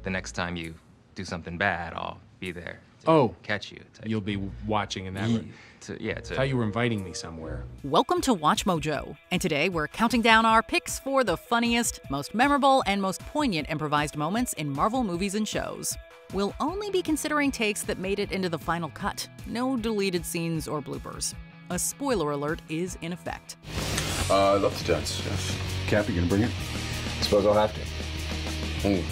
the next time you do something bad, I'll be there Oh, catch you. you'll be watching in that room. Yeah, I thought you were inviting me somewhere. Welcome to Watch Mojo, and today we're counting down our picks for the funniest, most memorable, and most poignant improvised moments in Marvel movies and shows. We'll only be considering takes that made it into the final cut. No deleted scenes or bloopers. A spoiler alert is in effect. I love the dance. Cap, you gonna bring it? Suppose I'll have to.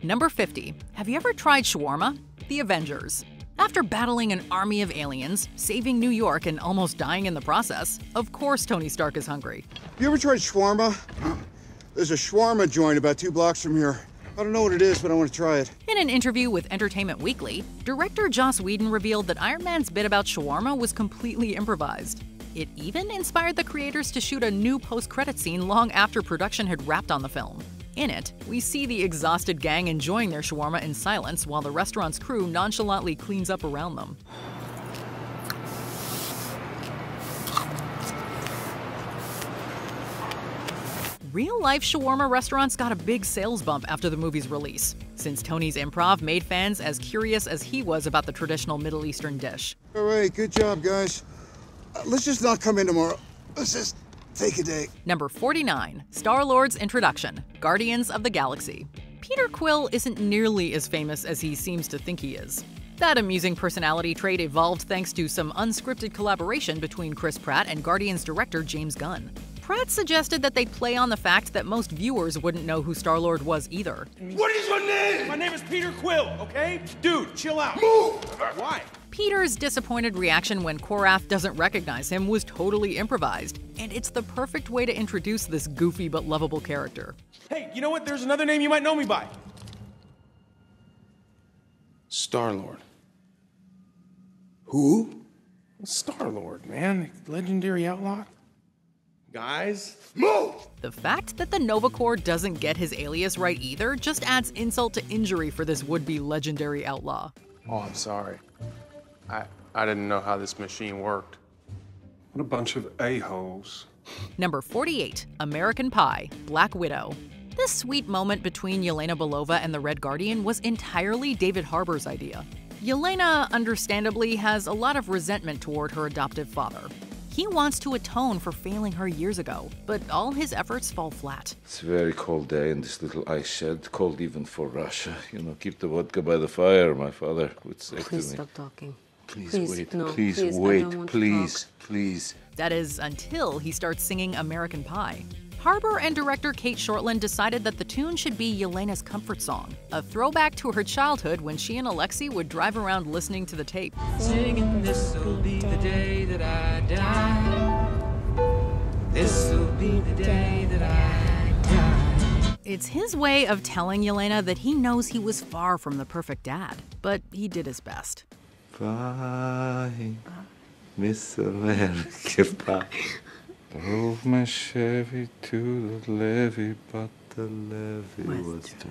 Number 50. Have you ever tried shawarma? The Avengers. After battling an army of aliens, saving New York, and almost dying in the process, of course Tony Stark is hungry. You ever tried shawarma? There's a shawarma joint about 2 blocks from here. I don't know what it is, but I want to try it. In an interview with Entertainment Weekly, director Joss Whedon revealed that Iron Man's bit about shawarma was completely improvised. It even inspired the creators to shoot a new post-credit scene long after production had wrapped on the film. In it, we see the exhausted gang enjoying their shawarma in silence while the restaurant's crew nonchalantly cleans up around them. Real-life shawarma restaurants got a big sales bump after the movie's release, since Tony's improv made fans as curious as he was about the traditional Middle Eastern dish. All right, good job, guys. Let's just not come in tomorrow. Let's just take a day. Number 49. Star-Lord's introduction, Guardians of the Galaxy. Peter Quill isn't nearly as famous as he seems to think he is. That amusing personality trait evolved thanks to some unscripted collaboration between Chris Pratt and Guardians director James Gunn. Pratt suggested that they play on the fact that most viewers wouldn't know who Star-Lord was either. What is your name? My name is Peter Quill, okay? Dude, chill out. Move! Why? Peter's disappointed reaction when Korath doesn't recognize him was totally improvised, and it's the perfect way to introduce this goofy but lovable character. Hey, you know what? There's another name you might know me by. Star-Lord. Who? Star-Lord, man. Legendary outlaw. Guys, move! The fact that the Nova Corps doesn't get his alias right either just adds insult to injury for this would-be legendary outlaw. Oh, I'm sorry. I didn't know how this machine worked. What a bunch of a-holes. Number 48. American Pie, Black Widow. This sweet moment between Yelena Belova and the Red Guardian was entirely David Harbour's idea. Yelena, understandably, has a lot of resentment toward her adoptive father. He wants to atone for failing her years ago, but all his efforts fall flat. It's a very cold day in this little ice shed, cold even for Russia. You know, keep the vodka by the fire, my father would say to me. Please stop talking. Please wait, no, please please, I wait, don't want to please, talk. please. That is until he starts singing American Pie. Harbour and director Kate Shortland decided that the tune should be Yelena's comfort song, a throwback to her childhood when she and Alexei would drive around listening to the tape. Singing, this'll be the day that I die. This'll be the day that I die. It's his way of telling Yelena that he knows he was far from the perfect dad, but he did his best. Bye, Miss America, bye. Drove my Chevy to the levee, but the levee was dry.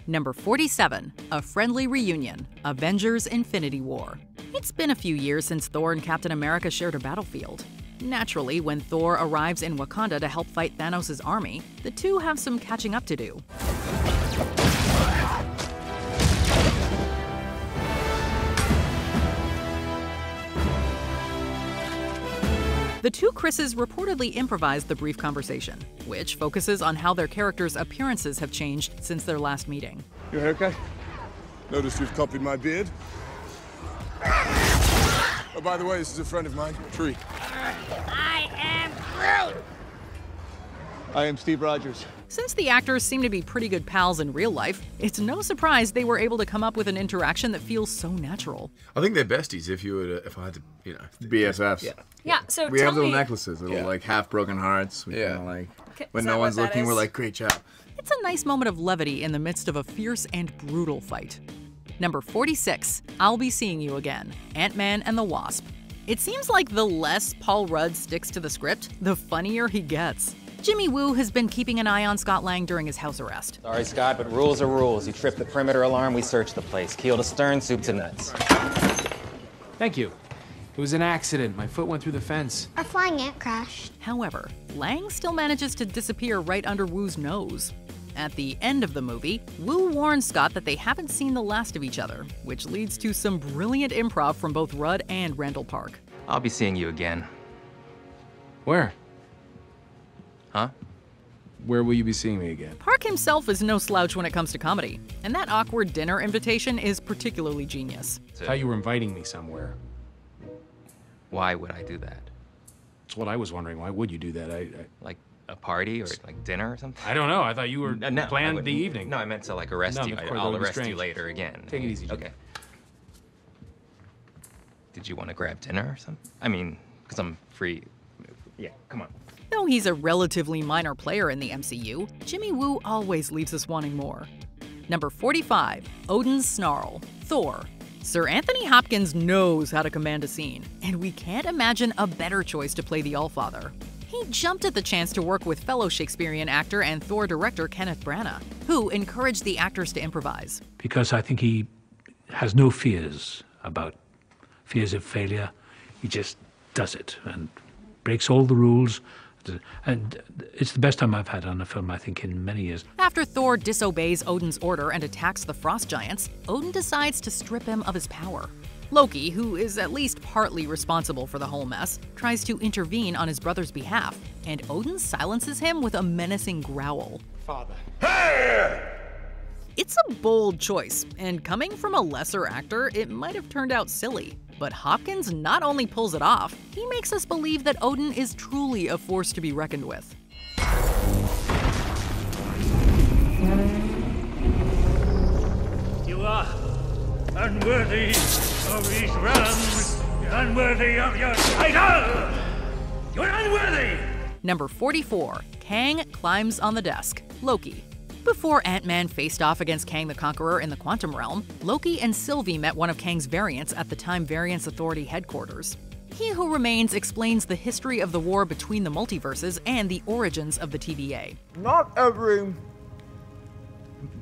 Number 47. A friendly reunion, Avengers Infinity War. It's been a few years since Thor and Captain America shared a battlefield. Naturally, when Thor arrives in Wakanda to help fight Thanos' army, the two have some catching up to do. The two Chris's reportedly improvised the brief conversation, which focuses on how their characters' appearances have changed since their last meeting. Your haircut? Noticed you've copied my beard. Oh, by the way, this is a friend of mine, Tree. I am Groot! I am Steve Rogers. Since the actors seem to be pretty good pals in real life, it's no surprise they were able to come up with an interaction that feels so natural. I think they're besties. If I had to, BFFs. Yeah. So we tell have little me, necklaces, little like half broken hearts. We kinda, like when is no that one's what that looking, is? we're like, great job. It's a nice moment of levity in the midst of a fierce and brutal fight. Number 46. I'll Be Seeing You Again, Ant-Man and the Wasp. It seems like the less Paul Rudd sticks to the script, the funnier he gets. Jimmy Woo has been keeping an eye on Scott Lang during his house arrest. Sorry, Scott, but rules are rules. You trip the perimeter alarm, we search the place. Keel to stern, soup to nuts. Thank you. It was an accident. My foot went through the fence. A flying ant crashed. However, Lang still manages to disappear right under Woo's nose. At the end of the movie, Wu warns Scott that they haven't seen the last of each other, which leads to some brilliant improv from both Rudd and Randall Park. I'll be seeing you again. Where? Huh? Where will you be seeing me again? Park himself is no slouch when it comes to comedy, and that awkward dinner invitation is particularly genius. I thought you were inviting me somewhere. Why would I do that? That's what I was wondering. Why would you do that? Like a party or like dinner or something? I don't know. I thought you were planned the evening. No, I meant to like arrest you. I'll arrest you later again. Take it easy, Jimmy. Okay. Did you want to grab dinner or something? I mean, because I'm free. Yeah, come on. Though he's a relatively minor player in the MCU, Jimmy Woo always leaves us wanting more. Number 45, Odin's Snarl, Thor. Sir Anthony Hopkins knows how to command a scene, and we can't imagine a better choice to play the Allfather. He jumped at the chance to work with fellow Shakespearean actor and Thor director Kenneth Branagh, who encouraged the actors to improvise. Because I think he has no fears of failure. He just does it and breaks all the rules. And it's the best time I've had on a film, I think, in many years. After Thor disobeys Odin's order and attacks the Frost Giants, Odin decides to strip him of his power. Loki, who is at least partly responsible for the whole mess, tries to intervene on his brother's behalf, and Odin silences him with a menacing growl. Father. It's a bold choice, and coming from a lesser actor, it might have turned out silly. But Hopkins not only pulls it off, he makes us believe that Odin is truly a force to be reckoned with. You are unworthy of these realms. You're unworthy of your title. You're unworthy. Number 44, Kang climbs on the desk, Loki. Before Ant-Man faced off against Kang the Conqueror in the Quantum Realm, Loki and Sylvie met one of Kang's variants at the Time Variance Authority headquarters. He Who Remains explains the history of the war between the multiverses and the origins of the TVA. Not every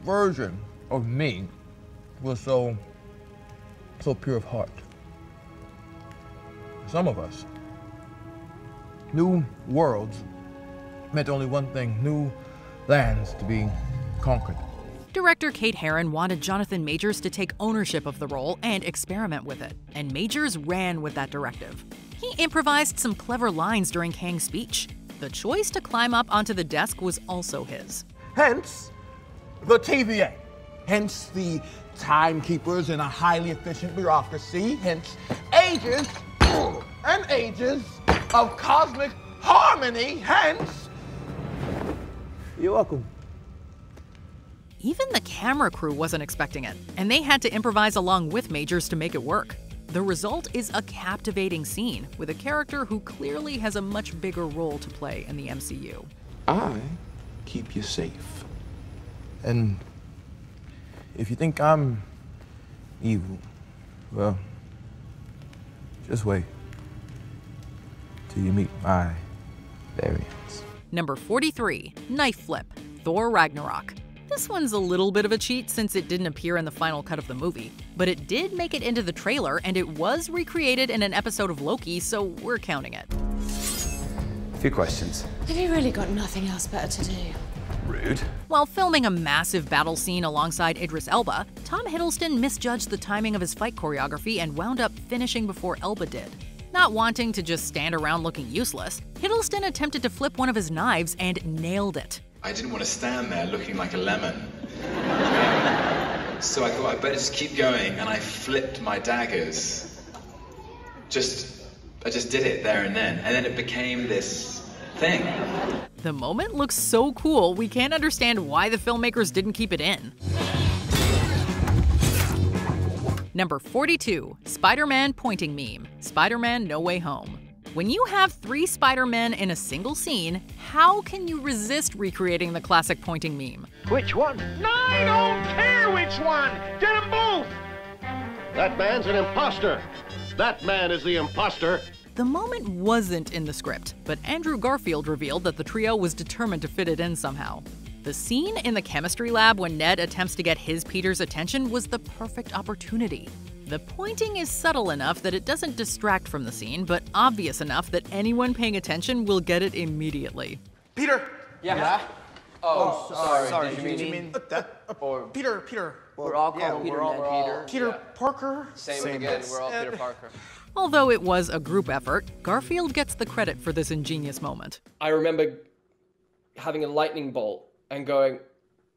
version of me was so pure of heart. Some of us, new worlds meant only one thing: new lands to be conquered. Director Kate Herron wanted Jonathan Majors to take ownership of the role and experiment with it, and Majors ran with that directive. He improvised some clever lines during Kang's speech. The choice to climb up onto the desk was also his. Hence, the TVA. Hence, the timekeepers in a highly efficient bureaucracy. Hence, ages and ages of cosmic harmony. Hence, you're welcome. Even the camera crew wasn't expecting it, and they had to improvise along with Majors to make it work. The result is a captivating scene with a character who clearly has a much bigger role to play in the MCU. I keep you safe. And if you think I'm evil, well, just wait till you meet my variants. Number 43, Knife Flip, Thor Ragnarok. This one's a little bit of a cheat since it didn't appear in the final cut of the movie, but it did make it into the trailer and it was recreated in an episode of Loki, so we're counting it. A few questions. Have you really got nothing else better to do? Rude. While filming a massive battle scene alongside Idris Elba, Tom Hiddleston misjudged the timing of his fight choreography and wound up finishing before Elba did. Not wanting to just stand around looking useless, Hiddleston attempted to flip one of his knives and nailed it. I didn't want to stand there looking like a lemon. So I thought I'd better just keep going, and I flipped my daggers. I just did it there and then it became this thing. The moment looks so cool, we can't understand why the filmmakers didn't keep it in. Number 42, Spider-Man pointing meme, Spider-Man No Way Home. When you have 3 Spider-Men in a single scene, how can you resist recreating the classic pointing meme? Which one? No, I don't care which one! Get them both! That man's an imposter! That man is the imposter! The moment wasn't in the script, but Andrew Garfield revealed that the trio was determined to fit it in somehow. The scene in the chemistry lab when Ned attempts to get his Peter's attention was the perfect opportunity. The pointing is subtle enough that it doesn't distract from the scene, but obvious enough that anyone paying attention will get it immediately. Peter! Yeah? Oh, sorry. Did you mean that? Or Peter. we're all called Peter then, Peter. Peter Yeah. Parker. Same again. We're all Peter Parker. Although it was a group effort, Garfield gets the credit for this ingenious moment. I remember having a lightning bolt and going,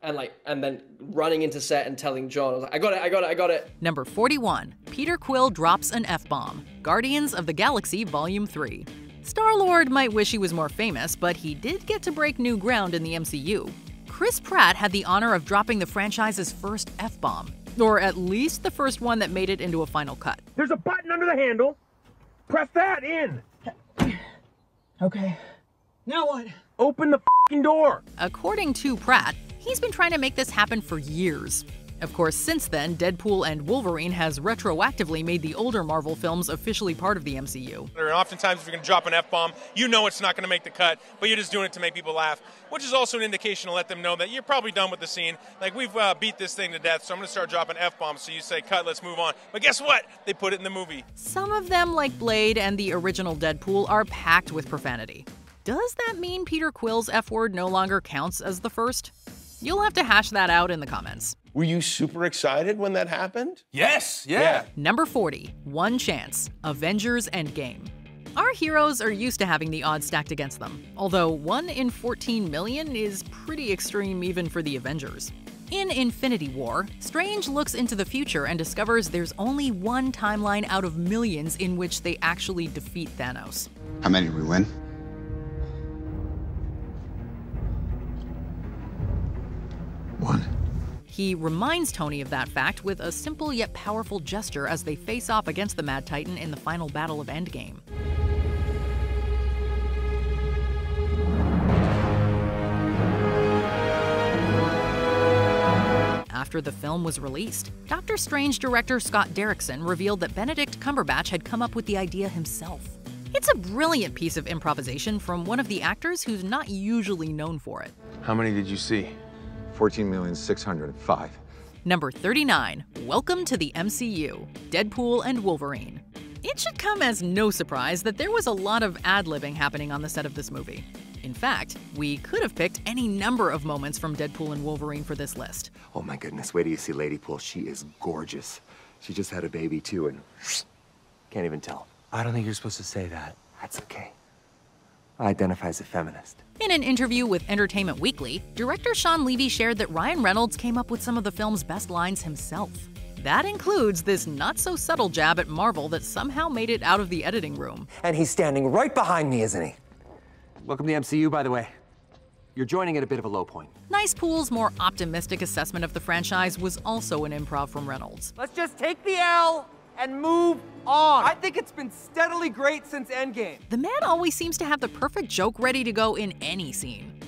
and then running into set and telling John, I was like, I got it. Number 41, Peter Quill drops an F-bomb. Guardians of the Galaxy Volume 3. Star-Lord might wish he was more famous, but he did get to break new ground in the MCU. Chris Pratt had the honor of dropping the franchise's first F-bomb, or at least the first one that made it into a final cut. There's a button under the handle. Press that in. Okay. Now what? Open the f***ing door. According to Pratt, he's been trying to make this happen for years. Of course, since then, Deadpool and Wolverine has retroactively made the older Marvel films officially part of the MCU. And oftentimes, if you're going to drop an F-bomb, you know it's not going to make the cut, but you're just doing it to make people laugh, which is also an indication to let them know that you're probably done with the scene. Like, we've beat this thing to death, so I'm going to start dropping F-bombs, so you say, cut, let's move on. But guess what? They put it in the movie. Some of them, like Blade and the original Deadpool, are packed with profanity. Does that mean Peter Quill's F-word no longer counts as the first? You'll have to hash that out in the comments. Were you super excited when that happened? Yes, yeah. Number 40, One Chance, Avengers Endgame. Our heroes are used to having the odds stacked against them, although 1 in 14 million is pretty extreme even for the Avengers. In Infinity War, Strange looks into the future and discovers there's only one timeline out of millions in which they actually defeat Thanos. How many did we win? One. He reminds Tony of that fact with a simple yet powerful gesture as they face off against the Mad Titan in the final battle of Endgame. After the film was released, Doctor Strange director Scott Derrickson revealed that Benedict Cumberbatch had come up with the idea himself. It's a brilliant piece of improvisation from one of the actors who's not usually known for it. How many did you see? 14,605,000. Number 39, Welcome to the MCU, Deadpool and Wolverine. It should come as no surprise that there was a lot of ad-libbing happening on the set of this movie. In fact, we could have picked any number of moments from Deadpool and Wolverine for this list. Oh my goodness, wait till you see Ladypool. She is gorgeous. She just had a baby too and can't even tell. I don't think you're supposed to say that. That's okay. I identify as a feminist. In an interview with Entertainment Weekly, director Sean Levy shared that Ryan Reynolds came up with some of the film's best lines himself. That includes this not-so-subtle jab at Marvel that somehow made it out of the editing room. And he's standing right behind me, isn't he? Welcome to the MCU, by the way. You're joining at a bit of a low point. Nicepool's more optimistic assessment of the franchise was also an improv from Reynolds. Let's just take the L and move on. I think it's been steadily great since Endgame. The man always seems to have the perfect joke ready to go in any scene.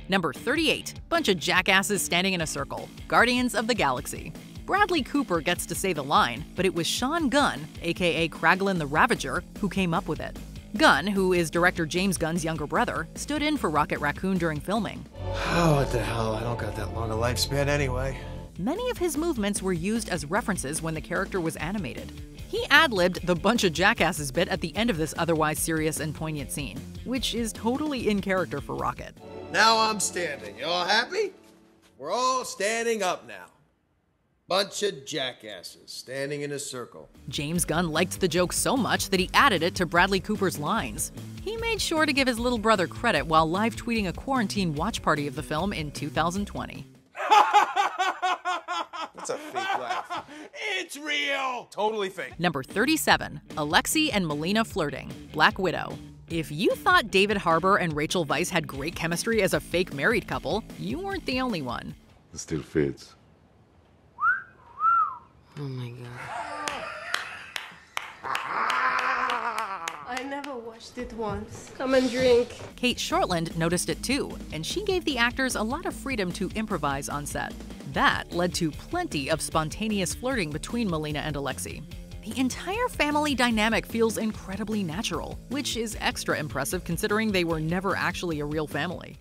Number 38, bunch of jackasses standing in a circle, Guardians of the Galaxy. Bradley Cooper gets to say the line, but it was Sean Gunn, aka Kraglin the Ravager, who came up with it. Gunn, who is director James Gunn's younger brother, stood in for Rocket Raccoon during filming. Oh, what the hell? I don't got that long a lifespan anyway. Many of his movements were used as references when the character was animated. He ad-libbed the bunch of jackasses bit at the end of this otherwise serious and poignant scene, which is totally in character for Rocket. Now I'm standing. You all happy? We're all standing up now. Bunch of jackasses standing in a circle. James Gunn liked the joke so much that he added it to Bradley Cooper's lines. He made sure to give his little brother credit while live tweeting a quarantine watch party of the film in 2020. That's a fake laugh. It's real! Totally fake. Number 37, Alexei and Melina flirting, Black Widow. If you thought David Harbour and Rachel Weisz had great chemistry as a fake married couple, you weren't the only one. It still fits. Oh my god. I never watched it once. Come and drink. Kate Shortland noticed it too, and she gave the actors a lot of freedom to improvise on set. That led to plenty of spontaneous flirting between Melina and Alexei. The entire family dynamic feels incredibly natural, which is extra impressive considering they were never actually a real family.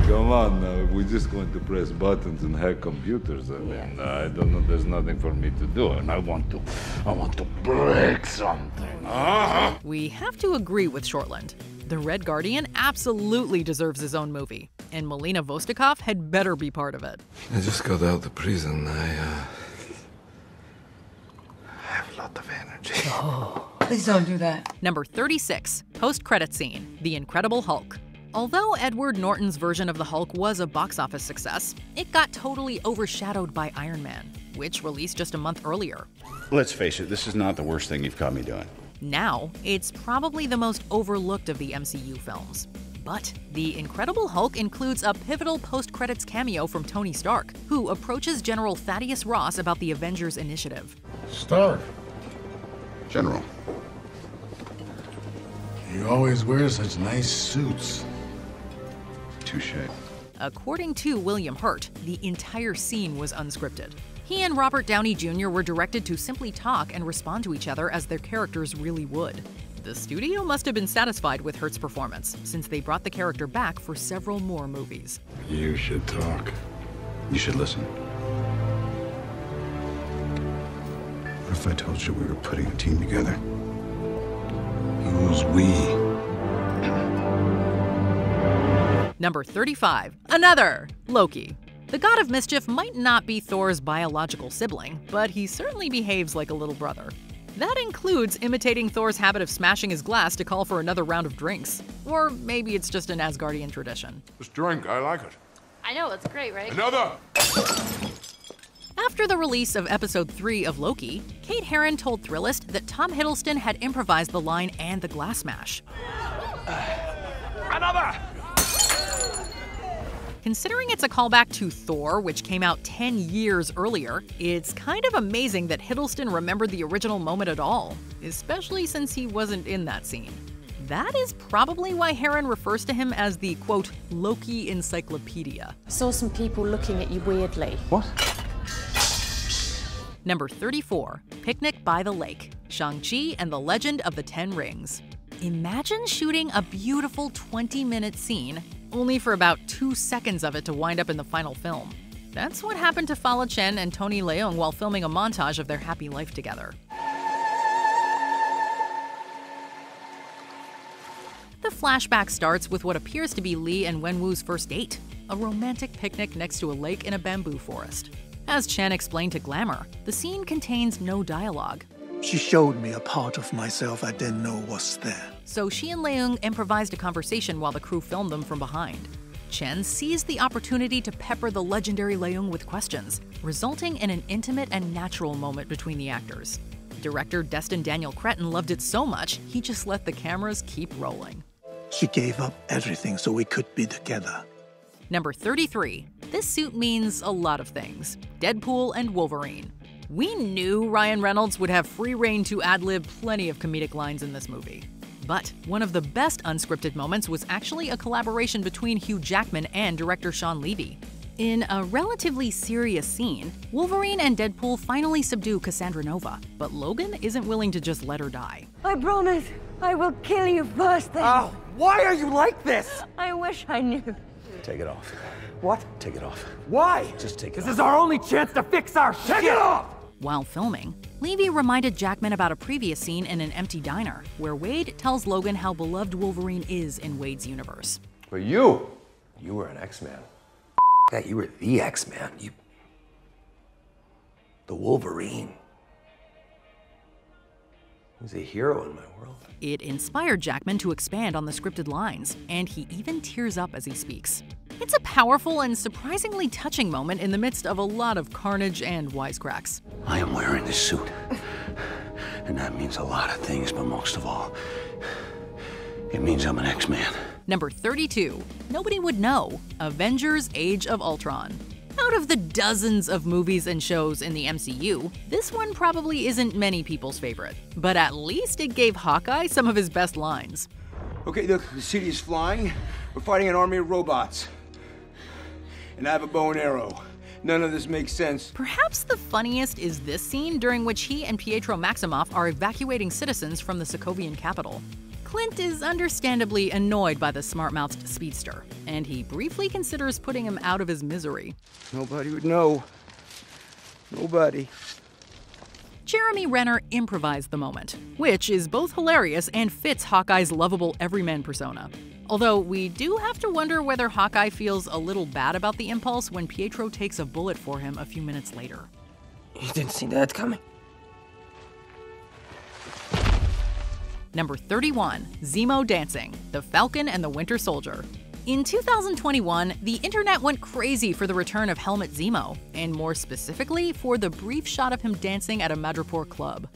Come on now, we're just going to press buttons and hack computers. I mean, I don't know, there's nothing for me to do, and I want to break something. We have to agree with Shortland. The Red Guardian absolutely deserves his own movie, and Melina Vostokov had better be part of it. I just got out of prison. I have a lot of energy. Oh, please don't do that. Number 36, post-credit scene, The Incredible Hulk. Although Edward Norton's version of the Hulk was a box office success, it got totally overshadowed by Iron Man, which released just a month earlier. Let's face it, this is not the worst thing you've caught me doing. Now, it's probably the most overlooked of the MCU films. But The Incredible Hulk includes a pivotal post-credits cameo from Tony Stark, who approaches General Thaddeus Ross about the Avengers initiative. Stark. General. You always wear such nice suits. Touche. According to William Hurt, the entire scene was unscripted. He and Robert Downey Jr. were directed to simply talk and respond to each other as their characters really would. The studio must have been satisfied with Hurt's performance, since they brought the character back for several more movies. You should talk. You should listen. What if I told you we were putting a team together? Who's we? Number 35, another Loki. The god of mischief might not be Thor's biological sibling, but he certainly behaves like a little brother. That includes imitating Thor's habit of smashing his glass to call for another round of drinks. Or maybe it's just an Asgardian tradition. This drink, I like it. I know, it's great, right? Another! After the release of episode 3 of Loki, Kate Herron told Thrillist that Tom Hiddleston had improvised the line and the glass smash. Another! Considering it's a callback to Thor, which came out 10 years earlier, it's kind of amazing that Hiddleston remembered the original moment at all, especially since he wasn't in that scene. That is probably why Herron refers to him as the, quote, Loki encyclopedia. I saw some people looking at you weirdly. What? Number 34, Picnic by the Lake, Shang-Chi and the Legend of the Ten Rings. Imagine shooting a beautiful 20-minute scene, only for about 2 seconds of it to wind up in the final film. That's what happened to Fala Chen and Tony Leung while filming a montage of their happy life together. The flashback starts with what appears to be Lee and Wenwu's first date, a romantic picnic next to a lake in a bamboo forest. As Chen explained to Glamour, the scene contains no dialogue. She showed me a part of myself I didn't know was there. So she and Leung improvised a conversation while the crew filmed them from behind. Chen seized the opportunity to pepper the legendary Leung with questions, resulting in an intimate and natural moment between the actors. Director Destin Daniel Cretton loved it so much, he just let the cameras keep rolling. She gave up everything so we could be together. Number 33. This suit means a lot of things. Deadpool and Wolverine. We knew Ryan Reynolds would have free rein to ad-lib plenty of comedic lines in this movie. But one of the best unscripted moments was actually a collaboration between Hugh Jackman and director Sean Levy. In a relatively serious scene, Wolverine and Deadpool finally subdue Cassandra Nova, but Logan isn't willing to just let her die. I promise I will kill you first thing. Oh, why are you like this? I wish I knew. Take it off. What? Take it off. Why? Just take it This off. is our only chance to fix our shit. Take it off! While filming, Levy reminded Jackman about a previous scene in an empty diner, where Wade tells Logan how beloved Wolverine is in Wade's universe. But you were an X-Man. That you were the X-Man. The Wolverine. He was a hero in my world. It inspired Jackman to expand on the scripted lines, and he even tears up as he speaks. It's a powerful and surprisingly touching moment in the midst of a lot of carnage and wisecracks. I am wearing this suit. And that means a lot of things, but most of all, it means I'm an X-Man. Number 32. Nobody would know. Avengers: Age of Ultron. Out of the dozens of movies and shows in the MCU, this one probably isn't many people's favorite. But at least it gave Hawkeye some of his best lines. Okay, look, the city is flying. We're fighting an army of robots. And I have a bow and arrow. None of this makes sense. Perhaps the funniest is this scene during which he and Pietro Maximoff are evacuating citizens from the Sokovian capital. Clint is understandably annoyed by the smart-mouthed speedster, and he briefly considers putting him out of his misery. Nobody would know. Nobody. Jeremy Renner improvised the moment, which is both hilarious and fits Hawkeye's lovable everyman persona. Although we do have to wonder whether Hawkeye feels a little bad about the impulse when Pietro takes a bullet for him a few minutes later. You didn't see that coming. Number 31, Zemo dancing, The Falcon and the Winter Soldier. In 2021, the internet went crazy for the return of Helmet Zemo, and more specifically for the brief shot of him dancing at a Madripoor club.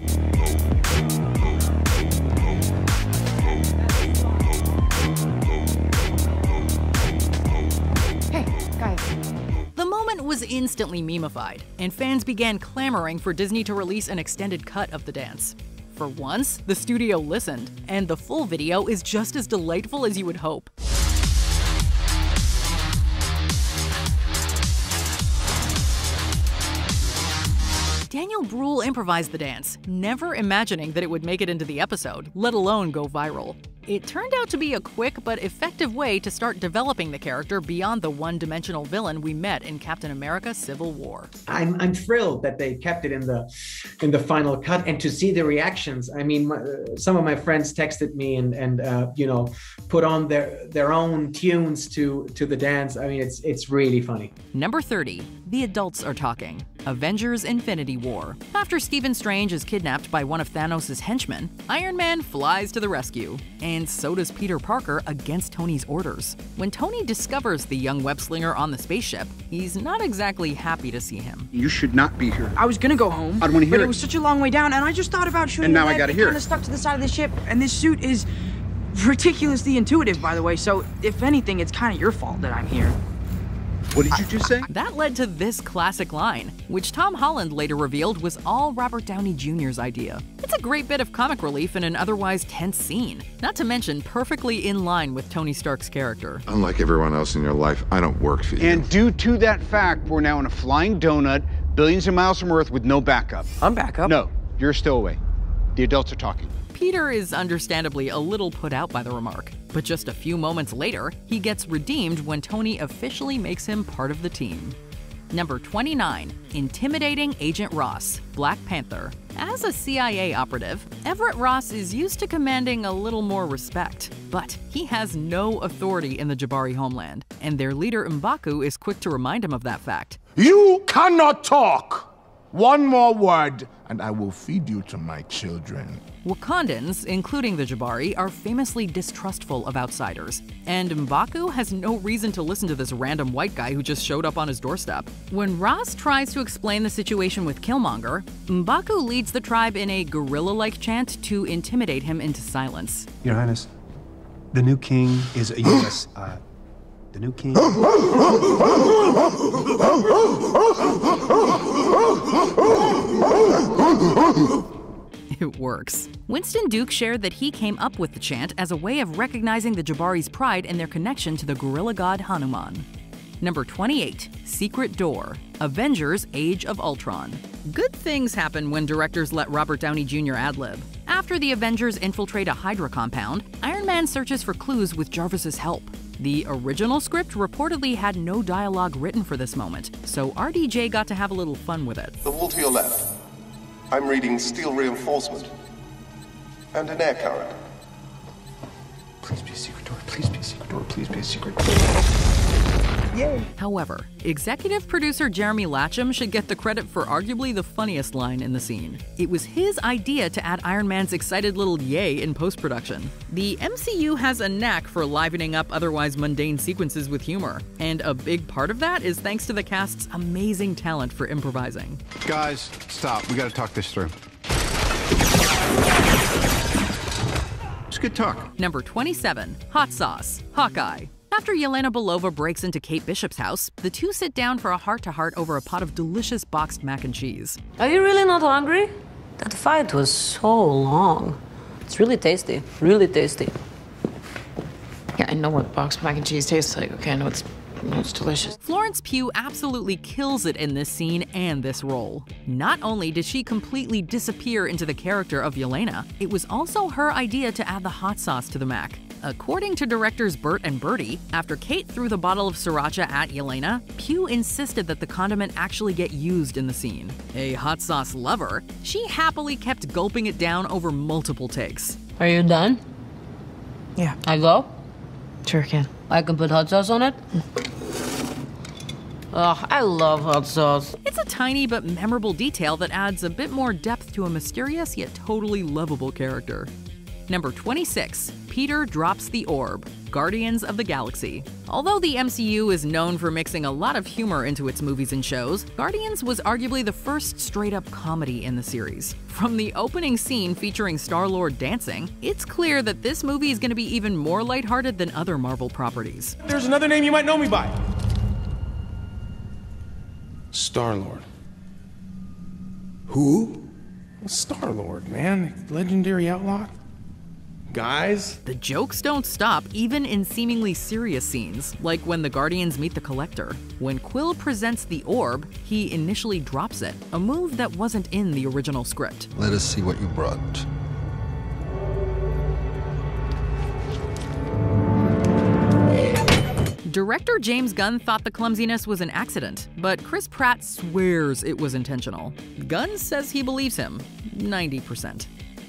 Hey, guys. The moment was instantly meme-ified, and fans began clamoring for Disney to release an extended cut of the dance. For once, the studio listened, and the full video is just as delightful as you would hope. Daniel Bruhl improvised the dance, never imagining that it would make it into the episode, let alone go viral. It turned out to be a quick but effective way to start developing the character beyond the one-dimensional villain we met in Captain America: Civil War. I'm thrilled that they kept it in the final cut, and to see the reactions. I mean, some of my friends texted me and you know, put on their own tunes to the dance. I mean, it's really funny. Number 30, The Adults Are Talking. Avengers: Infinity War. After Stephen Strange is kidnapped by one of Thanos' henchmen, Iron Man flies to the rescue, and so does Peter Parker against Tony's orders. When Tony discovers the young web-slinger on the spaceship, he's not exactly happy to see him. You should not be here. I was gonna go home. I don't want to hear but it. It was such a long way down, and I just thought about shooting. And now I gotta hear it. Kind of stuck to the side of the ship, and this suit is ridiculously intuitive, by the way. So if anything, it's kind of your fault that I'm here. What did you just say? That led to this classic line, which Tom Holland later revealed was all Robert Downey Jr.'s idea. It's a great bit of comic relief in an otherwise tense scene, not to mention perfectly in line with Tony Stark's character. Unlike everyone else in your life, I don't work for you. And due to that fact, we're now in a flying donut, billions of miles from Earth with no backup. I'm backup. No, you're a stowaway. The adults are talking. Peter is understandably a little put out by the remark, but just a few moments later, he gets redeemed when Tony officially makes him part of the team. Number 29, Intimidating Agent Ross, Black Panther. As a CIA operative, Everett Ross is used to commanding a little more respect, but he has no authority in the Jabari homeland, and their leader M'Baku is quick to remind him of that fact. You cannot talk! One more word, and I will feed you to my children. Wakandans, including the Jabari, are famously distrustful of outsiders, and M'Baku has no reason to listen to this random white guy who just showed up on his doorstep. When Ross tries to explain the situation with Killmonger, M'Baku leads the tribe in a guerrilla-like chant to intimidate him into silence. Your Highness, the new king is a U.S. The new king. It works. Winston Duke shared that he came up with the chant as a way of recognizing the Jabari's pride in their connection to the gorilla god Hanuman. Number 28, Secret Door, Avengers: Age of Ultron. Good things happen when directors let Robert Downey Jr. ad-lib. After the Avengers infiltrate a Hydra compound, Iron Man searches for clues with Jarvis's help. The original script reportedly had no dialogue written for this moment, so RDJ got to have a little fun with it. The wall to your left. I'm reading steel reinforcement and an air current. Please be a secret door, please be a secret door, please be a secret door. Yay. However, executive producer Jeremy Latcham should get the credit for arguably the funniest line in the scene. It was his idea to add Iron Man's excited little yay in post-production. The MCU has a knack for livening up otherwise mundane sequences with humor, and a big part of that is thanks to the cast's amazing talent for improvising. Guys, stop. We gotta talk this through. It's good talk. Number 27, Hot Sauce, Hawkeye. After Yelena Belova breaks into Kate Bishop's house, the two sit down for a heart-to-heart over a pot of delicious boxed mac and cheese. Are you really not hungry? That fight was so long. It's really tasty, really tasty. Yeah, I know what boxed mac and cheese tastes like. Okay, I know it's delicious. Florence Pugh absolutely kills it in this scene and this role. Not only did she completely disappear into the character of Yelena, it was also her idea to add the hot sauce to the mac. According to directors Bert and Bertie, after Kate threw the bottle of sriracha at Yelena, Pugh insisted that the condiment actually get used in the scene. A hot sauce lover, she happily kept gulping it down over multiple takes. Are you done? Yeah. I go? Sure can. I can put hot sauce on it? Ugh, I love hot sauce. It's a tiny but memorable detail that adds a bit more depth to a mysterious yet totally lovable character. Number 26. Peter drops the orb. Guardians of the Galaxy. Although the MCU is known for mixing a lot of humor into its movies and shows, Guardians was arguably the first straight-up comedy in the series. From the opening scene featuring Star-Lord dancing, it's clear that this movie is going to be even more lighthearted than other Marvel properties. There's another name you might know me by. Star-Lord. Who? Star-Lord, man. Legendary outlaw. Guys. The jokes don't stop even in seemingly serious scenes, like when the Guardians meet the Collector. When Quill presents the orb, he initially drops it, a move that wasn't in the original script. Let us see what you brought. Director James Gunn thought the clumsiness was an accident, but Chris Pratt swears it was intentional. Gunn says he believes him, 90%.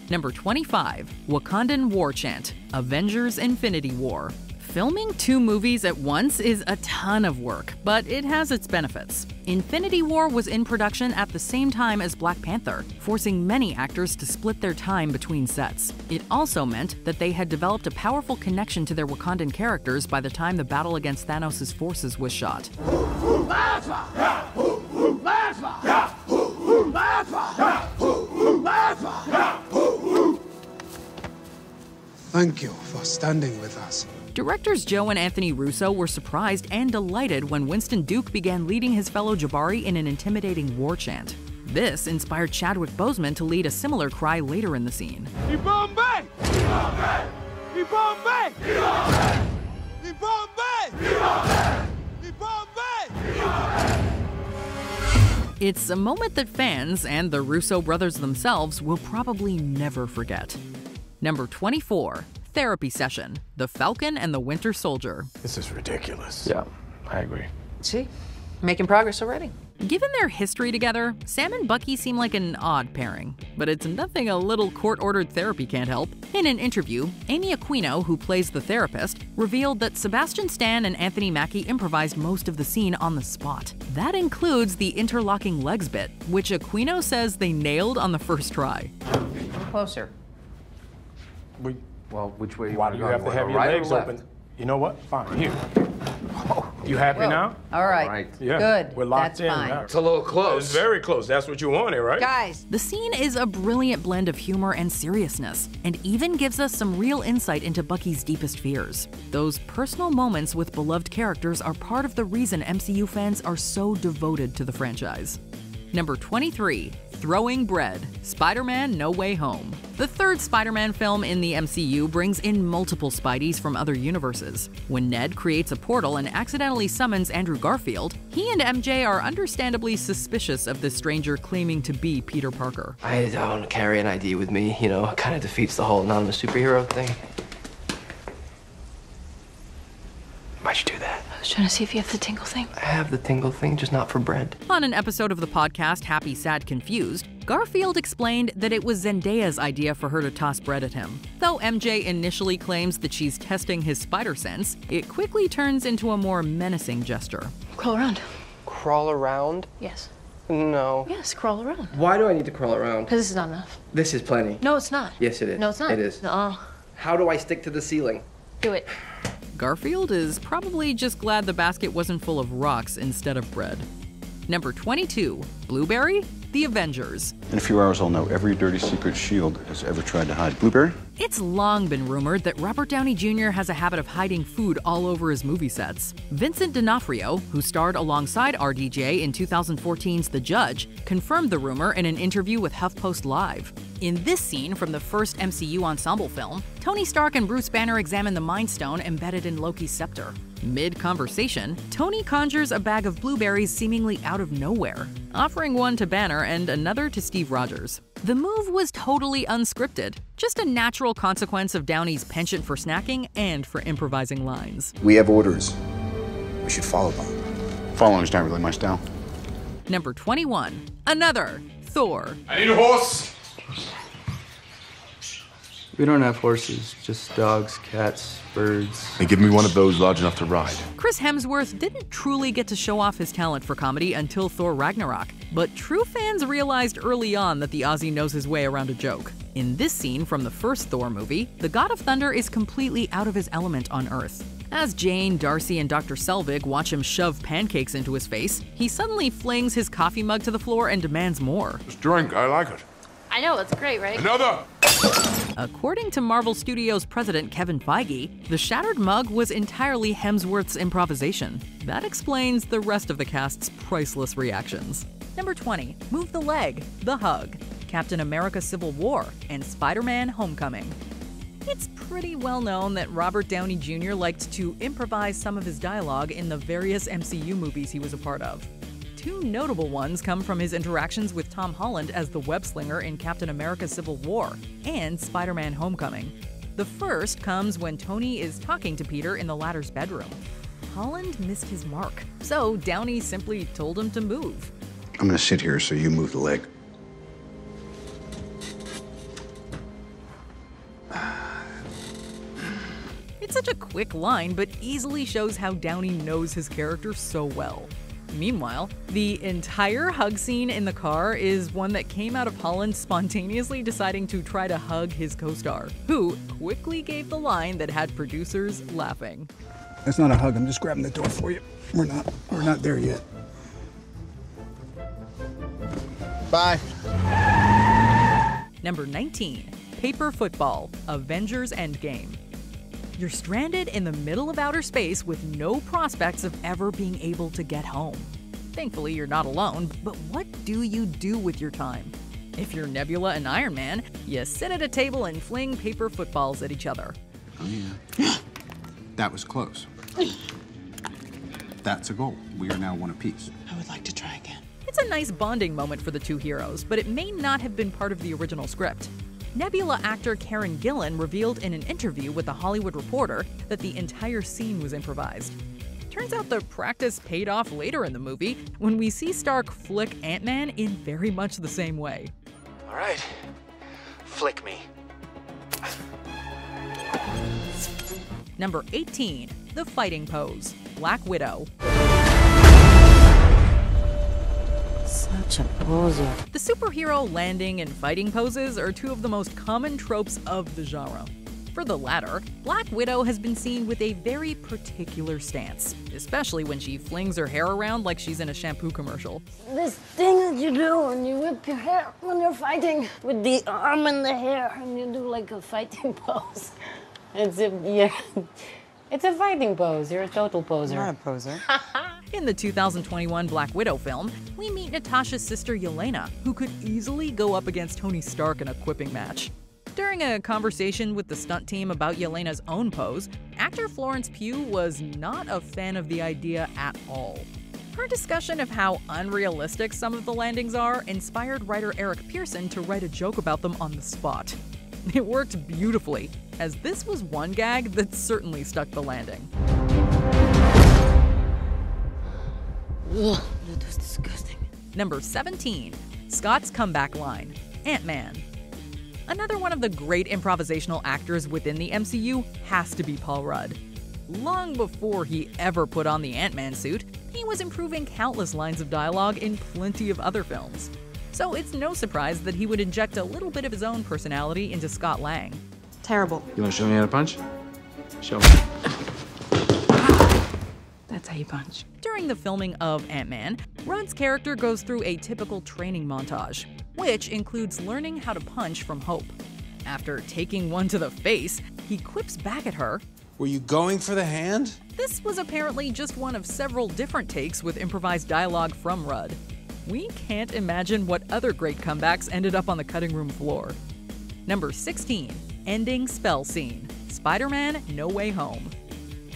Number 25, Wakandan War Chant, Avengers Infinity War. Filming 2 movies at once is a ton of work, but it has its benefits. Infinity War was in production at the same time as Black Panther, forcing many actors to split their time between sets. It also meant that they had developed a powerful connection to their Wakandan characters by the time the battle against Thanos' forces was shot. Thank you for standing with us. Directors Joe and Anthony Russo were surprised and delighted when Winston Duke began leading his fellow Jabari in an intimidating war chant. This inspired Chadwick Boseman to lead a similar cry later in the scene. Bombay! Bombay! Bombay! Bombay! It's a moment that fans and the Russo brothers themselves will probably never forget. Number 24, Therapy Session, The Falcon and the Winter Soldier. This is ridiculous. Yeah, I agree. See? Making progress already. Given their history together, Sam and Bucky seem like an odd pairing, but it's nothing a little court-ordered therapy can't help. In an interview, Amy Aquino, who plays the therapist, revealed that Sebastian Stan and Anthony Mackie improvised most of the scene on the spot. That includes the interlocking legs bit, which Aquino says they nailed on the first try. Closer. Well, which way Why do you have to have your legs open? You know what? Fine, here. You happy now? All right. Yeah. Good. We're locked That's in fine. now. It's a little close. It's very close. That's what you wanted, right? Guys. The scene is a brilliant blend of humor and seriousness, and even gives us some real insight into Bucky's deepest fears. Those personal moments with beloved characters are part of the reason MCU fans are so devoted to the franchise. Number 23, Throwing Bread, Spider-Man No Way Home. The third Spider-Man film in the MCU brings in multiple Spideys from other universes. When Ned creates a portal and accidentally summons Andrew Garfield, he and MJ are understandably suspicious of this stranger claiming to be Peter Parker. I don't carry an ID with me, you know, it kind of defeats the whole anonymous superhero thing. Why'd you do that? I was trying to see if you have the tingle thing. I have the tingle thing, just not for bread. On an episode of the podcast Happy, Sad, Confused, Garfield explained that it was Zendaya's idea for her to toss bread at him. Though MJ initially claims that she's testing his spider sense, it quickly turns into a more menacing gesture. Crawl around. Crawl around? Yes. No. Yes, crawl around. Why do I need to crawl around? Because this is not enough. This is plenty. No, it's not. Yes, it is. No, it's not. It is. No. How do I stick to the ceiling? Do it. Garfield is probably just glad the basket wasn't full of rocks instead of bread. Number 22, Blueberry, The Avengers. In a few hours, I'll know every dirty secret S.H.I.E.L.D. has ever tried to hide. Blueberry? It's long been rumored that Robert Downey Jr. has a habit of hiding food all over his movie sets. Vincent D'Onofrio, who starred alongside RDJ in 2014's The Judge, confirmed the rumor in an interview with HuffPost Live. In this scene from the first MCU ensemble film, Tony Stark and Bruce Banner examine the Mind Stone embedded in Loki's scepter. Mid-conversation, Tony conjures a bag of blueberries seemingly out of nowhere, offering one to Banner and another to Steve Rogers. The move was totally unscripted, just a natural consequence of Downey's penchant for snacking and for improvising lines. We have orders. We should follow them. Following's not really my style. Number 21. Another Thor. I need a horse! We don't have horses, just dogs, cats, birds. And give me one of those large enough to ride. Chris Hemsworth didn't truly get to show off his talent for comedy until Thor Ragnarok, but true fans realized early on that the Aussie knows his way around a joke. In this scene from the first Thor movie, the God of Thunder is completely out of his element on Earth. As Jane, Darcy, and Dr. Selvig watch him shove pancakes into his face, he suddenly flings his coffee mug to the floor and demands more. Just drink, I like it. I know, it's great, right? Another! According to Marvel Studios president Kevin Feige, the shattered mug was entirely Hemsworth's improvisation. That explains the rest of the cast's priceless reactions. Number 20. Move the Leg, The Hug, Captain America Civil War, and Spider-Man Homecoming. It's pretty well known that Robert Downey Jr. liked to improvise some of his dialogue in the various MCU movies he was a part of. Two notable ones come from his interactions with Tom Holland as the web-slinger in Captain America Civil War and Spider-Man Homecoming. The first comes when Tony is talking to Peter in the latter's bedroom. Holland missed his mark, so Downey simply told him to move. I'm gonna sit here so you move the leg. It's such a quick line, but easily shows how Downey knows his character so well. Meanwhile, the entire hug scene in the car is one that came out of Holland spontaneously deciding to try to hug his co-star, who quickly gave the line that had producers laughing. That's not a hug. I'm just grabbing the door for you. We're not there yet. Bye. Number 19. Paper Football, Avengers Endgame. You're stranded in the middle of outer space with no prospects of ever being able to get home. Thankfully, you're not alone, but what do you do with your time? If you're Nebula and Iron Man, you sit at a table and fling paper footballs at each other. Oh, yeah. That was close. That's a goal. We are now one apiece. I would like to try again. It's a nice bonding moment for the two heroes, but it may not have been part of the original script. Nebula actor Karen Gillan revealed in an interview with The Hollywood Reporter that the entire scene was improvised. Turns out the practice paid off later in the movie when we see Stark flick Ant-Man in very much the same way. All right, flick me. Number 18. The Fighting Pose, Black Widow. Such a poser. The superhero landing and fighting poses are two of the most common tropes of the genre. For the latter, Black Widow has been seen with a very particular stance, especially when she flings her hair around like she's in a shampoo commercial. This thing that you do when you whip your hair when you're fighting with the arm and the hair, and you do like a fighting pose. It's a fighting pose. You're a total poser. Not a poser. In the 2021 Black Widow film, we meet Natasha's sister Yelena, who could easily go up against Tony Stark in a quipping match. During a conversation with the stunt team about Yelena's own pose, actor Florence Pugh was not a fan of the idea at all. Her discussion of how unrealistic some of the landings are inspired writer Eric Pearson to write a joke about them on the spot. It worked beautifully, as this was one gag that certainly stuck the landing. Ugh, that was disgusting. Number 17. Scott's comeback line, Ant-Man. Another one of the great improvisational actors within the MCU has to be Paul Rudd. Long before he ever put on the Ant-Man suit, he was improving countless lines of dialogue in plenty of other films. So it's no surprise that he would inject a little bit of his own personality into Scott Lang. Terrible. You want to show me how to punch? Show me. That's how you punch. During the filming of Ant-Man, Rudd's character goes through a typical training montage, which includes learning how to punch from Hope. After taking one to the face, he quips back at her. Were you going for the hand? This was apparently just one of several different takes with improvised dialogue from Rudd. We can't imagine what other great comebacks ended up on the cutting room floor. Number 16. Ending spell scene, Spider-Man No Way Home.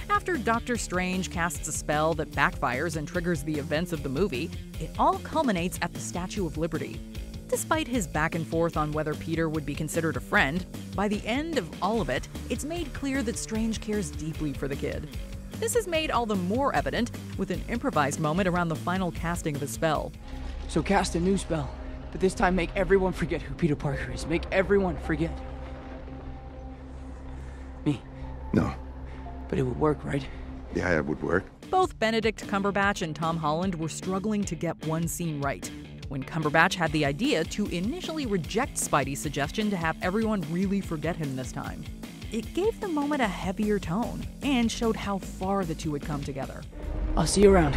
After Doctor Strange casts a spell that backfires and triggers the events of the movie, it all culminates at the Statue of Liberty. Despite his back and forth on whether Peter would be considered a friend, by the end of all of it, it's made clear that Strange cares deeply for the kid. This is made all the more evident with an improvised moment around the final casting of his spell. So cast a new spell, but this time make everyone forget who Peter Parker is. Make everyone forget. Me. No. But it would work, right? Yeah, it would work. Both Benedict Cumberbatch and Tom Holland were struggling to get one scene right, when Cumberbatch had the idea to initially reject Spidey's suggestion to have everyone really forget him this time. It gave the moment a heavier tone and showed how far the two had come together. I'll see you around.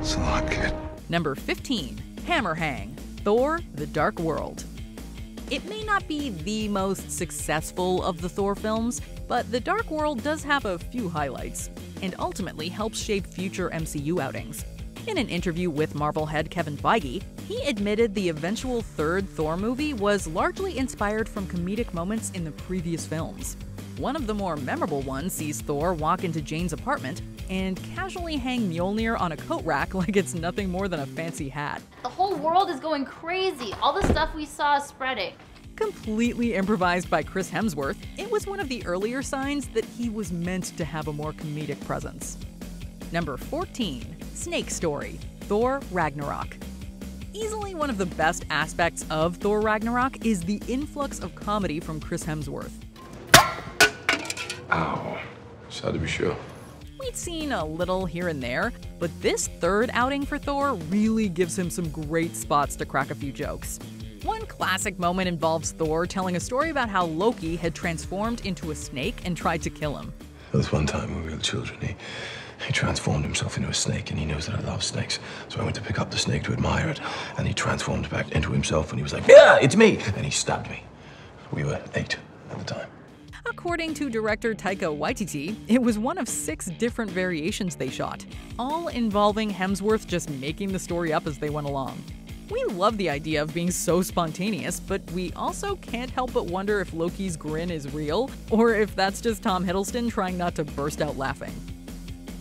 It's a lot, kid. Number 15, Hammer Hang, Thor: The Dark World. It may not be the most successful of the Thor films, but The Dark World does have a few highlights, and ultimately helps shape future MCU outings. In an interview with Marvel head Kevin Feige, he admitted the eventual third Thor movie was largely inspired from comedic moments in the previous films. One of the more memorable ones sees Thor walk into Jane's apartment and casually hang Mjolnir on a coat rack like it's nothing more than a fancy hat. The whole world is going crazy. All the stuff we saw is spreading. Completely improvised by Chris Hemsworth, it was one of the earlier signs that he was meant to have a more comedic presence. Number 14, Snake Story, Thor: Ragnarok. Easily one of the best aspects of Thor: Ragnarok is the influx of comedy from Chris Hemsworth. Ow. Sad to be sure. We'd seen a little here and there, but this third outing for Thor really gives him some great spots to crack a few jokes. One classic moment involves Thor telling a story about how Loki had transformed into a snake and tried to kill him. There was one time when we were children, he transformed himself into a snake, and he knows that I love snakes. So I went to pick up the snake to admire it, and he transformed back into himself, and he was like, "Yeah, it's me!" And he stabbed me. We were 8 at the time. According to director Taika Waititi, it was one of 6 different variations they shot, all involving Hemsworth just making the story up as they went along. We love the idea of being so spontaneous, but we also can't help but wonder if Loki's grin is real, or if that's just Tom Hiddleston trying not to burst out laughing.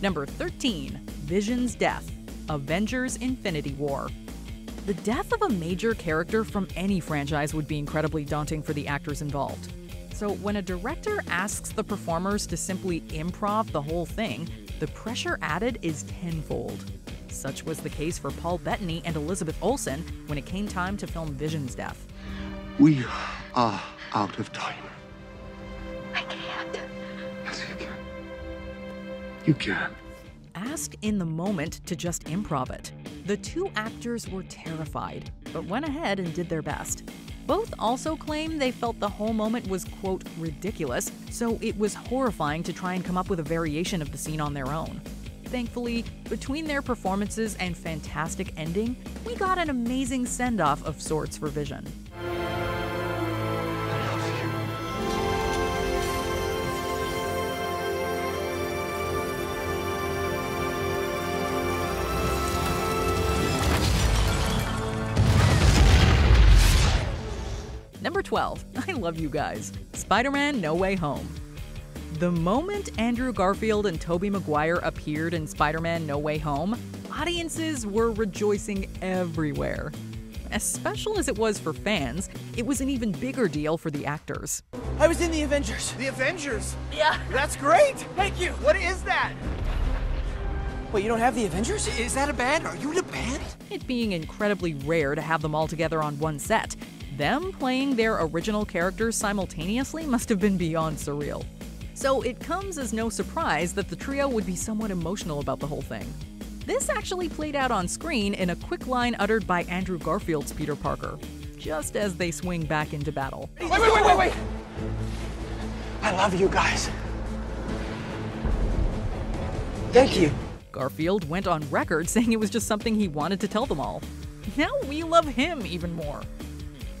Number 13, Vision's death, Avengers: Infinity War. The death of a major character from any franchise would be incredibly daunting for the actors involved. So when a director asks the performers to simply improv the whole thing, the pressure added is tenfold. Such was the case for Paul Bettany and Elizabeth Olsen when it came time to film Vision's death. We are out of time. I can't. Yes, you can. You can. Asked in the moment to just improv it, the two actors were terrified, but went ahead and did their best. Both also claim they felt the whole moment was, quote, ridiculous, so it was horrifying to try and come up with a variation of the scene on their own. Thankfully, between their performances and fantastic ending, we got an amazing send-off of sorts for Vision. Number 12, I love you guys, Spider-Man: No Way Home. The moment Andrew Garfield and Tobey Maguire appeared in Spider-Man: No Way Home, audiences were rejoicing everywhere. As special as it was for fans, it was an even bigger deal for the actors. I was in the Avengers. The Avengers? Yeah. That's great! Thank you. What is that? Wait, you don't have the Avengers? Is that a band? Are you in a band? It being incredibly rare to have them all together on one set, them playing their original characters simultaneously must have been beyond surreal. So it comes as no surprise that the trio would be somewhat emotional about the whole thing. This actually played out on screen in a quick line uttered by Andrew Garfield's Peter Parker, just as they swing back into battle. Wait! I love you guys. Thank you. Garfield went on record saying it was just something he wanted to tell them all. Now we love him even more.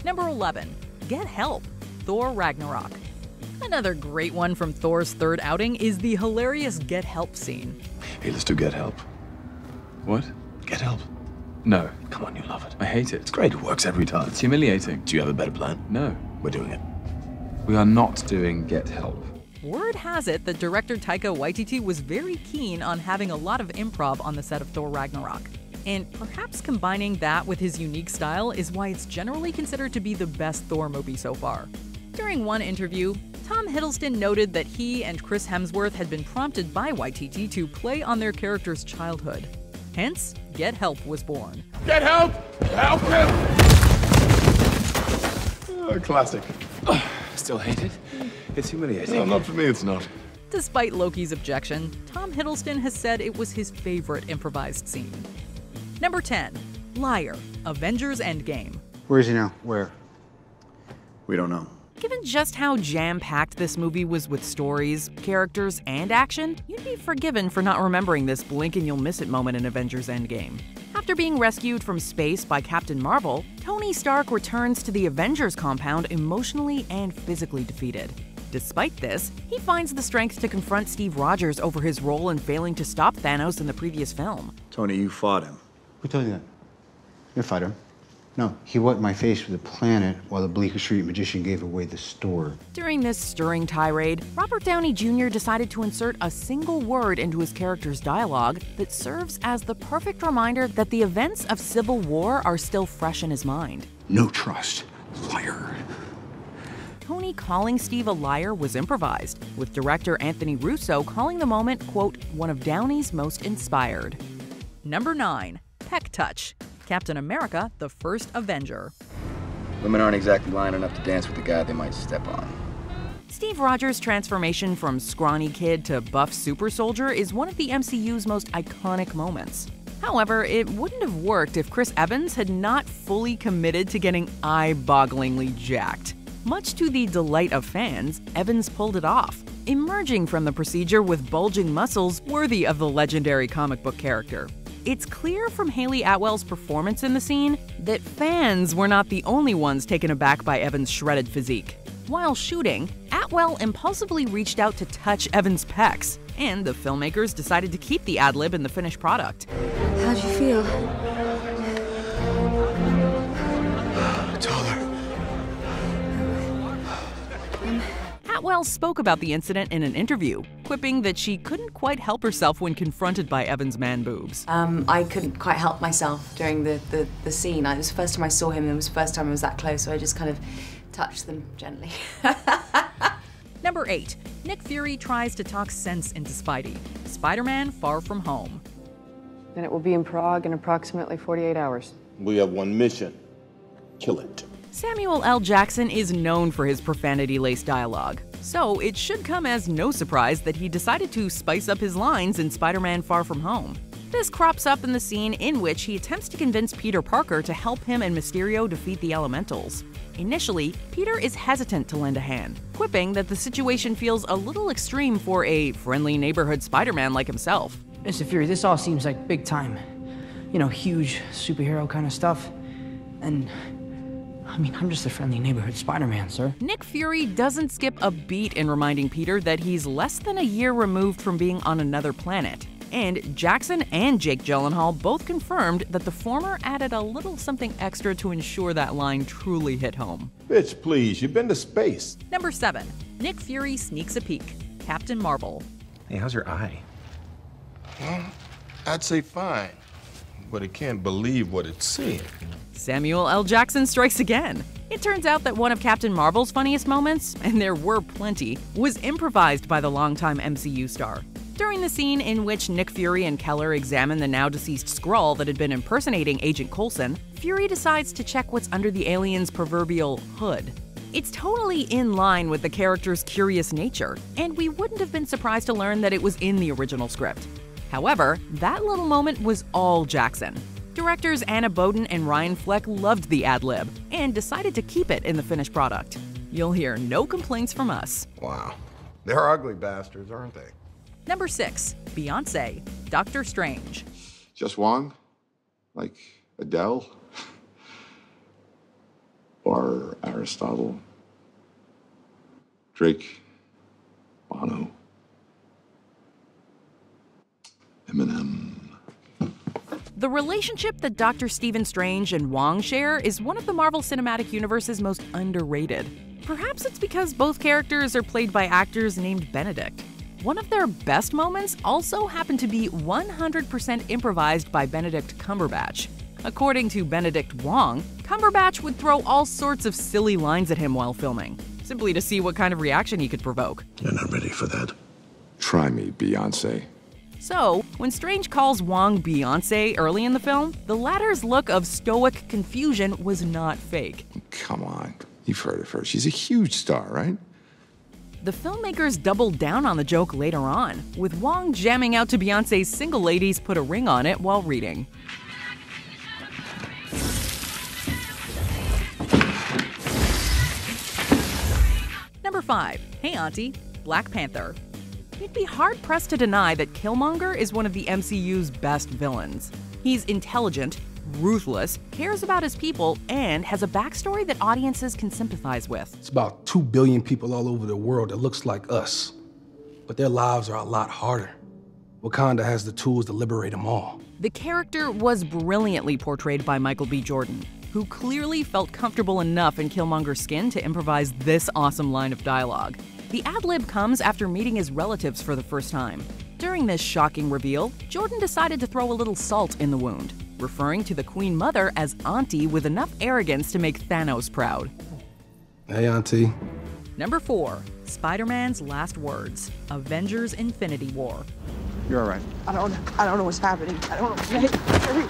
Number 11, Get Help, Thor: Ragnarok. Another great one from Thor's third outing is the hilarious Get Help scene. Hey, let's do Get Help. What? Get Help. No. Come on, you love it. I hate it. It's great, it works every time. It's humiliating. Do you have a better plan? No. We're doing it. We are not doing Get Help. Word has it that director Taika Waititi was very keen on having a lot of improv on the set of Thor Ragnarok. And perhaps combining that with his unique style is why it's generally considered to be the best Thor movie so far. During one interview, Tom Hiddleston noted that he and Chris Hemsworth had been prompted by Waititi to play on their character's childhood. Hence, Get Help was born. Get help! Help him! Classic. Still hate it? It's humiliating. No, not for me, it's not. Despite Loki's objection, Tom Hiddleston has said it was his favorite improvised scene. Number 10. Liar, Avengers Endgame. Where is he now? Where? We don't know. Given just how jam-packed this movie was with stories, characters, and action, you'd be forgiven for not remembering this blink-and-you'll-miss-it moment in Avengers Endgame. After being rescued from space by Captain Marvel, Tony Stark returns to the Avengers compound emotionally and physically defeated. Despite this, he finds the strength to confront Steve Rogers over his role in failing to stop Thanos in the previous film. Tony, you fought him. Who told you that? You didn't fight him. No, he wiped my face with a planet while the Bleecker Street magician gave away the store. During this stirring tirade, Robert Downey Jr. decided to insert a single word into his character's dialogue that serves as the perfect reminder that the events of Civil War are still fresh in his mind. No trust. Liar. Tony calling Steve a liar was improvised, with director Anthony Russo calling the moment, quote, one of Downey's most inspired. Number 9. Peck Touch. Captain America, the First Avenger. Women aren't exactly lining up to dance with the guy they might step on. Steve Rogers' transformation from scrawny kid to buff super soldier is one of the MCU's most iconic moments. However, it wouldn't have worked if Chris Evans had not fully committed to getting eye-bogglingly jacked. Much to the delight of fans, Evans pulled it off, emerging from the procedure with bulging muscles worthy of the legendary comic book character. It's clear from Haley Atwell's performance in the scene that fans were not the only ones taken aback by Evans' shredded physique. While shooting, Atwell impulsively reached out to touch Evans' pecs, and the filmmakers decided to keep the ad-lib in the finished product. How'd you feel? Taller. Atwell spoke about the incident in an interview, quipping that she couldn't quite help herself when confronted by Evans' man boobs. I couldn't quite help myself during the scene. It was the first time I saw him, and it was the first time I was that close, so I just kind of touched them gently. Number 8. Nick Fury tries to talk sense into Spidey. Spider-Man Far From Home. And it will be in Prague in approximately 48 hours. We have one mission. Kill it. Samuel L. Jackson is known for his profanity-laced dialogue, so it should come as no surprise that he decided to spice up his lines in Spider-Man Far From Home. This crops up in the scene in which he attempts to convince Peter Parker to help him and Mysterio defeat the Elementals. Initially, Peter is hesitant to lend a hand, quipping that the situation feels a little extreme for a friendly neighborhood Spider-Man like himself. Mr. Fury, this all seems like big time. You know, huge superhero kind of stuff. And I mean, I'm just a friendly neighborhood Spider-Man, sir. Nick Fury doesn't skip a beat in reminding Peter that he's less than a year removed from being on another planet. And Jackson and Jake Gyllenhaal both confirmed that the former added a little something extra to ensure that line truly hit home. Bitch, please, you've been to space. Number 7. Nick Fury sneaks a peek. Captain Marvel. Hey, how's your eye? Well, I'd say fine, but it can't believe what it's seeing. Samuel L. Jackson strikes again. It turns out that one of Captain Marvel's funniest moments, and there were plenty, was improvised by the longtime MCU star. During the scene in which Nick Fury and Keller examine the now-deceased Skrull that had been impersonating Agent Coulson, Fury decides to check what's under the alien's proverbial hood. It's totally in line with the character's curious nature, and we wouldn't have been surprised to learn that it was in the original script. However, that little moment was all Jackson. Directors Anna Boden and Ryan Fleck loved the ad-lib and decided to keep it in the finished product. You'll hear no complaints from us. Wow. They're ugly bastards, aren't they? Number 6. Beyoncé, Doctor Strange. Just Wong? Like Adele? Or Aristotle? Drake? Bono? Eminem? The relationship that Dr. Stephen Strange and Wong share is one of the Marvel Cinematic Universe's most underrated. Perhaps it's because both characters are played by actors named Benedict. One of their best moments also happened to be 100% improvised by Benedict Cumberbatch. According to Benedict Wong, Cumberbatch would throw all sorts of silly lines at him while filming, simply to see what kind of reaction he could provoke. You're not ready for that. Try me, Beyonce. So, when Strange calls Wong Beyonce early in the film, the latter's look of stoic confusion was not fake. Come on. You've heard of her. She's a huge star, right? The filmmakers doubled down on the joke later on, with Wong jamming out to Beyonce's Single Ladies Put a Ring on It while reading. Number 5. Hey Auntie, Black Panther. You'd be hard-pressed to deny that Killmonger is one of the MCU's best villains. He's intelligent, ruthless, cares about his people, and has a backstory that audiences can sympathize with. It's about 2 billion people all over the world that looks like us, but their lives are a lot harder. Wakanda has the tools to liberate them all. The character was brilliantly portrayed by Michael B. Jordan, who clearly felt comfortable enough in Killmonger's skin to improvise this awesome line of dialogue. The ad-lib comes after meeting his relatives for the first time. During this shocking reveal, Jordan decided to throw a little salt in the wound, referring to the Queen Mother as Auntie with enough arrogance to make Thanos proud. Hey, Auntie. Number 4. Spider-Man's last words. Avengers Infinity War. You're all right. I don't know what's happening. I don't know.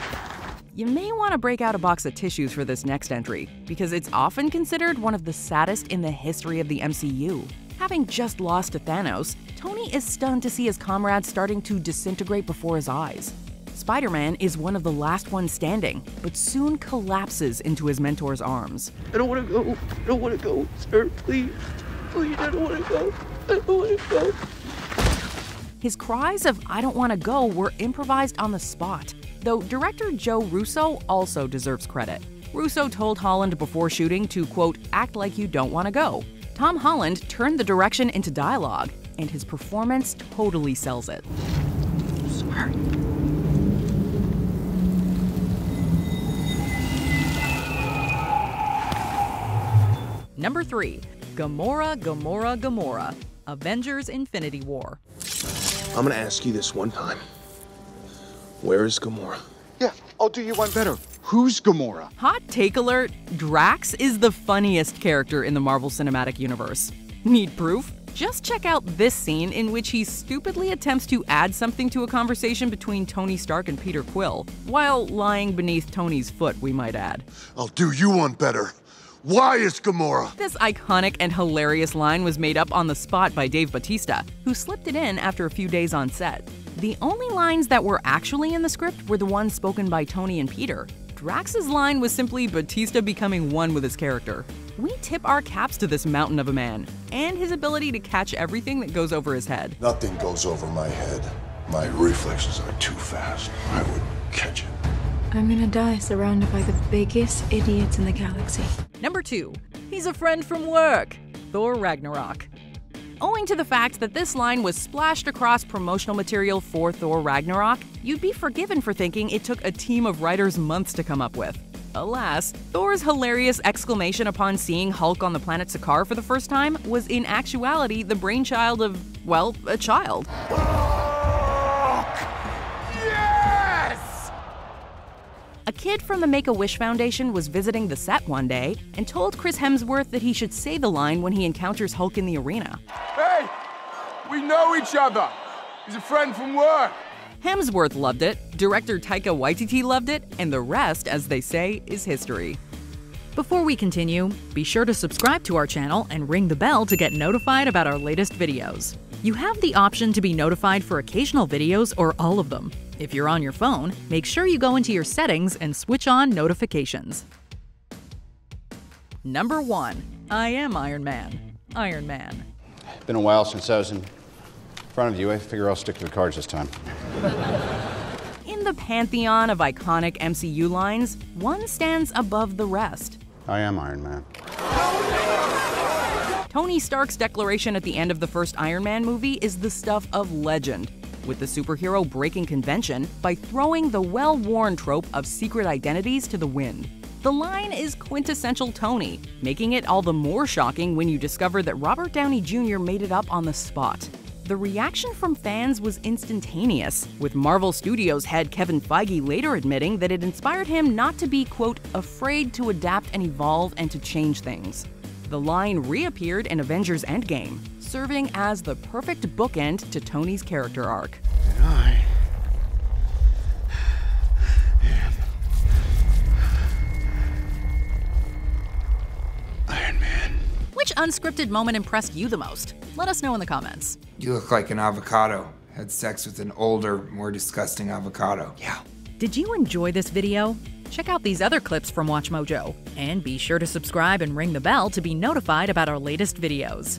You may want to break out a box of tissues for this next entry, because it's often considered one of the saddest in the history of the MCU. Having just lost to Thanos, Tony is stunned to see his comrades starting to disintegrate before his eyes. Spider-Man is one of the last ones standing, but soon collapses into his mentor's arms. I don't want to go. I don't want to go, sir. Please. Please, I don't want to go. I don't want to go. His cries of "I don't want to go" were improvised on the spot, though director Joe Russo also deserves credit. Russo told Holland before shooting to, quote, "act like you don't want to go." Tom Holland turned the direction into dialogue, and his performance totally sells it. Sorry. Number 3. Gamora, Gamora, Gamora. Avengers Infinity War. I'm gonna ask you this one time. Where is Gamora? Yeah, I'll do you one better. Who's Gamora? Hot take alert, Drax is the funniest character in the Marvel Cinematic Universe. Need proof? Just check out this scene in which he stupidly attempts to add something to a conversation between Tony Stark and Peter Quill, while lying beneath Tony's foot, we might add. I'll do you one better. Why is Gamora? This iconic and hilarious line was made up on the spot by Dave Bautista, who slipped it in after a few days on set. The only lines that were actually in the script were the ones spoken by Tony and Peter. Drax's line was simply Bautista becoming one with his character. We tip our caps to this mountain of a man, and his ability to catch everything that goes over his head. Nothing goes over my head. My reflexes are too fast. I would catch it. I'm gonna die surrounded by the biggest idiots in the galaxy. Number 2. He's a friend from work. Thor Ragnarok. Owing to the fact that this line was splashed across promotional material for Thor Ragnarok, you'd be forgiven for thinking it took a team of writers months to come up with. Alas, Thor's hilarious exclamation upon seeing Hulk on the planet Sakaar for the first time was in actuality the brainchild of, well, a child. A kid from the Make-A-Wish Foundation was visiting the set one day and told Chris Hemsworth that he should say the line when he encounters Hulk in the arena. Hey, we know each other. He's a friend from work. Hemsworth loved it, director Taika Waititi loved it, and the rest, as they say, is history. Before we continue, be sure to subscribe to our channel and ring the bell to get notified about our latest videos. You have the option to be notified for occasional videos or all of them. If you're on your phone, make sure you go into your settings and switch on notifications. Number 1. I am Iron Man. Iron Man. Been a while since I was in front of you. I figure I'll stick to the cards this time. In the pantheon of iconic MCU lines, one stands above the rest. I am Iron Man. Tony Stark's declaration at the end of the first Iron Man movie is the stuff of legend, with the superhero breaking convention by throwing the well-worn trope of secret identities to the wind. The line is quintessential Tony, making it all the more shocking when you discover that Robert Downey Jr. made it up on the spot. The reaction from fans was instantaneous, with Marvel Studios head Kevin Feige later admitting that it inspired him not to be, quote, afraid to adapt and evolve and to change things. The line reappeared in Avengers Endgame, serving as the perfect bookend to Tony's character arc. Which unscripted moment impressed you the most? Let us know in the comments. You look like an avocado. Had sex with an older, more disgusting avocado. Yeah. Did you enjoy this video? Check out these other clips from WatchMojo, and be sure to subscribe and ring the bell to be notified about our latest videos.